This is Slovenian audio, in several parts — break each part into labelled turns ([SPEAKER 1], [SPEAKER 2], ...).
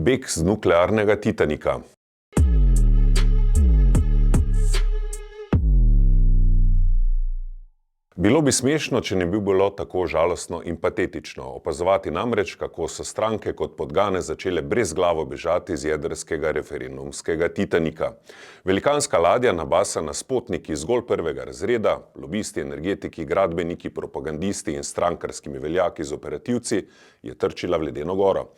[SPEAKER 1] Beg z nuklearnega Titanika. Bilo bi smešno, če ne bi bilo tako žalostno in patetično. Opazovati namreč, kako so stranke kot podgane začele brezglavo bežati z jedrskega referendumskega Titanika. Velikanska ladja, nabasana s potniki zgolj prvega razreda, lobisti, energetiki, gradbeniki, propagandisti in strankarskimi veljaki z operativci, je trčila v ledeno goro.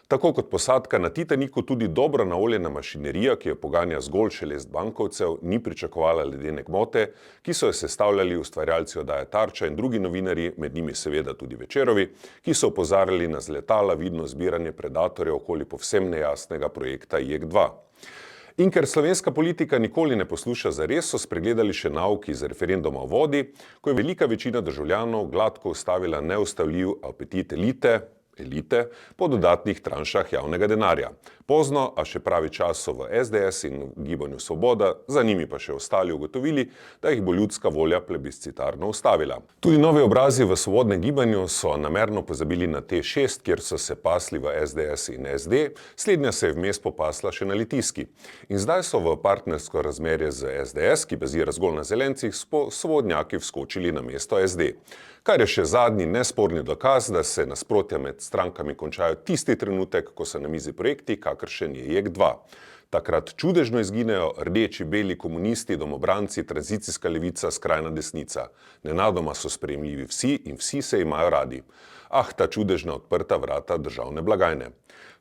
[SPEAKER 1] Tako kot posadka na Titaniku, tudi dobro naoljena mašinerija, ki jo poganja zgolj šelest bankovcev, ni pričakovala ledene gmote, ki so jo sestavljali ustvarjalci oddaje Tarča in drugi novinarji, med njimi seveda tudi Večerovi, ki so opozarjali na z letala vidno zbiranje predatorjev okoli povsem nejasnega projekta JEK2. In ker slovenska politika nikoli ne posluša zares, so spregledali še nauk iz referenduma o vodi, ko je velika večina državljanov gladko ustavila neustavljiv apetit elite po dodatnih tranšah javnega denarja. Pozno, a še pravi čas so v SDS in v Gibanju Svoboda, za njimi pa še ostali ugotovili, da jih bo ljudska volja plebiscitarno ustavila. Tudi novi obrazi v Svobodnem gibanju so namerno pozabili na T6, kjer so se pasli v SDS in SD, slednja se je vmes popasla še na Litijski. In zdaj so v partnersko razmerje z SDS, ki bazira zgolj na zelencih, svobodnjaki vskočili na mesto SD. Kar je še zadnji nesporni dokaz, da se nasprotja med strankami končajo tisti trenutek, ko so na mizi projekti, kakršen je JEK2. Takrat čudežno izginejo rdeči, beli komunisti, domobranci, tranzicijska levica, skrajna desnica. Nenadoma so sprejemljivi vsi in vsi se imajo radi. Ah, ta čudežna odprta vrata državne blagajne.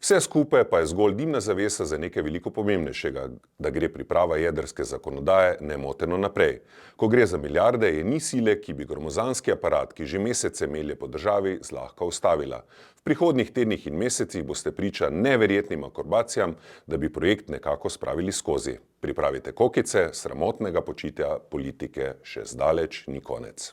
[SPEAKER 1] Vse skupaj pa je zgolj dimna zavesa za nekaj veliko pomembnejšega, da gre priprava jedrske zakonodaje nemoteno naprej. Ko gre za milijarde, je ni sile, ki bi gromozanski aparat, ki že mesece melje po državi, zlahka ustavila. V prihodnjih tednih in mesecih boste priča neverjetnim akrobacijam, da bi projekt nekako spravili skozi. Pripravite kokice, sramotnega počitja politike še zdaleč ni konec.